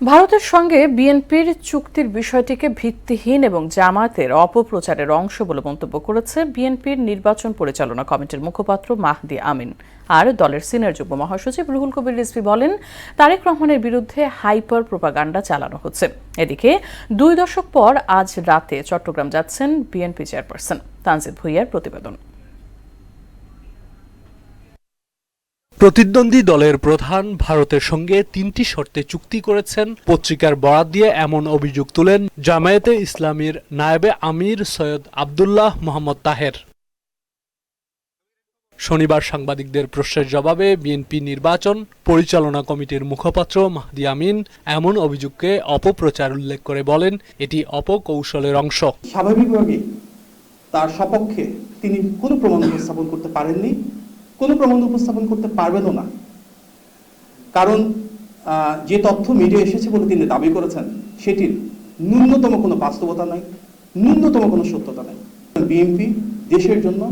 ভারতের সঙ্গে বিএনপির চুক্তির বিষয়টিকে ভিত্তিহীন এবং জামায়াতের অপপ্রচারের অংশ বলে মন্তব্য করেছে বিএনপির নির্বাচন পরিচালনা কমিটির মুখপাত্র মাহদি আমিন। আর দলের সিনিয়র যুগ্ম মহাসচিব রুহুল কবির রিজভী বলেন, তারেক রহমানের বিরুদ্ধে হাইপার প্রোপাগান্ডা চালানো হচ্ছে। এদিকে 2 দশক পর আজ রাতে চট্টগ্রাম যাচ্ছেন বিএনপি চেয়ারপারসন। তানজিদ ভুঁইয়ার প্রতিবেদন। প্রতিদ্বন্দ্বী দলের প্রধান ভারতের সঙ্গে 3টি শর্তে চুক্তি করেছেন। পত্রিকার বরাত দিয়ে এমন অভিযোগ তুলেন জামায়াতে ইসলামীর নায়েবে আমির সৈয়দ আব্দুল্লাহ মোহাম্মদ তাহের। শনিবার সাংবাদিকদের প্রশ্নের জবাবে বিএনপি নির্বাচন পরিচালনা কমিটির মুখপাত্র মাহদি আমিন এমন অভিযোগকে অপপ্রচার উল্লেখ করে বলেন, এটি অপকৌশলের অংশ। স্বাভাবিকভাবেই তার সপক্ষে তিনি কোনো প্রমাণ উপস্থাপন করতে পারেননি, কোনো প্রমাণ উপস্থাপন করতে পারবেনও না। কারণ যে তথ্য মিডিয়া এসেছে বলে তিনি দাবি করেছেন সেটির ন্যূনতম কোনো বাস্তবতা নাই, ন্যূনতম কোনো সত্যতা নাই। বিএনপি দেশের জন্য,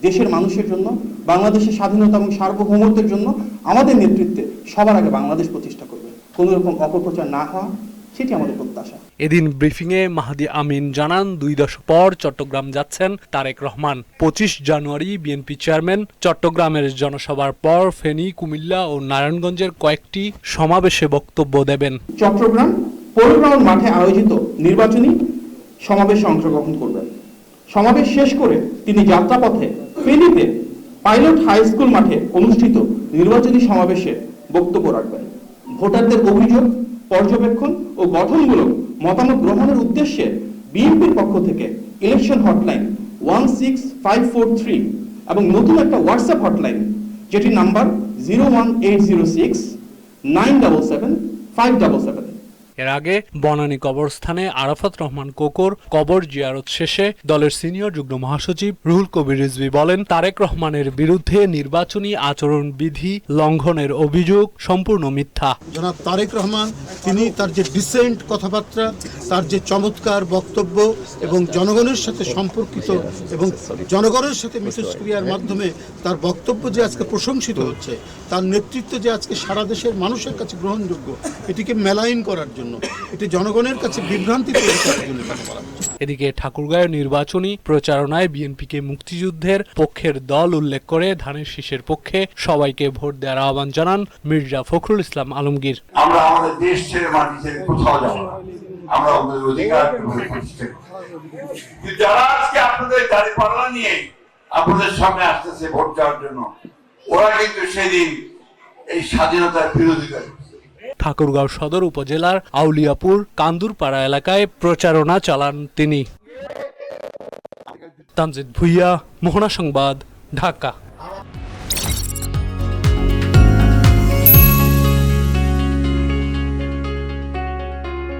দেশের মানুষের জন্য, বাংলাদেশের স্বাধীনতা এবং সার্বভৌমত্বের জন্য আমাদের নেতৃত্বে সবার আগে বাংলাদেশ প্রতিষ্ঠা করবে। কোনো রকম অপপ্রচার না হওয়া, সেটি আমাদের প্রত্যাশা। এদিন ব্রিফিংয়ে মাহদি আমিন জানান, 2 দশক পর চট্টগ্রাম যাচ্ছেন তারেক রহমান। 25 জানুয়ারি বিএনপি চেয়ারম্যান চট্টগ্রামের জনসভার পর ফেনী, কুমিল্লা ও নারায়ণগঞ্জের কয়েকটি সমাবেশে বক্তব্য দেবেন। চট্টগ্রাম পৌরগ্রাউন্ড মাঠে আয়োজিত নির্বাচনী সমাবেশে অংশগ্রহণ করবেন। সমাবেশ শেষ করে তিনি যাত্রাপথে ফেনীতে পাইলট হাই স্কুল মাঠে অনুষ্ঠিত নির্বাচনী সমাবেশে বক্তব্য রাখবেন। ভোটারদের অভিযোগ, পর্যবেক্ষণ ও গঠনমূলক মতামত গ্রহণের উদ্দেশ্যে বিএনপির পক্ষ থেকে ইলেকশন হটলাইন 16543 এবং নতুন একটা হোয়াটসঅ্যাপ হটলাইন যেটি নাম্বার 01806 977 577। এর আগে বনানী কবরস্থানে আরাফাত রহমান কোকর কবর জিয়ারত শেষে দলের সিনিয়র যুগ্ম মহাসচিব রুহুল কবির রিজভী বলেন, তারেক রহমানের বিরুদ্ধে নির্বাচনী আচরণ বিধি লঙ্ঘনের অভিযোগ সম্পূর্ণ মিথ্যা। জনাব তারেক রহমান তিনি তার যে ডিসেন্ট কথাবার্তা, তার যে চমৎকার বক্তব্য এবং জনগণের সাথে সম্পর্কিত এবং জনগণের সাথে মিথস্ক্রিয়ার মাধ্যমে তার বক্তব্য যে আজকে প্রশংসিত হচ্ছে, তার নেতৃত্ব যে আজকে সারা দেশের মানুষের কাছে গ্রহণযোগ্য, এটিকে মেলাইন করার জন্য, এটি জনগণের কাছে বিভ্রান্তি তৈরি করার জন্য করা হচ্ছে। এদিকে ঠাকুরগাঁও নির্বাচনী প্রচারণায় বিএনপিকে মুক্তিযুদ্ধের পক্ষের দল উল্লেখ করে ধানের শীষের পক্ষে সবাইকে ভোট দেওয়ার আহ্বান জানান মির্জা ফখরুল ইসলাম আলমগীর। আমরা আমাদের দেশ ছেড়ে মাটি ছেড়ে কোথাও যাব না, আমরা আমাদের অধিকার যারা আজকে আপনাদের দাঁড়িপাল্লা নিয়ে আপনাদের সামনে আসতেছে ভোট দেওয়ার জন্য, ওরা কিন্তু সেদিন এই স্বাধীনতার বিরোধিতা। ঠাকুরগাঁও সদর উপজেলার আউলিয়াপুর কান্দুরপাড়া এলাকায় প্রচারণা চালান তিনি। তানজিদ ভুঁইয়া, মোহনা সংবাদ, ঢাকা।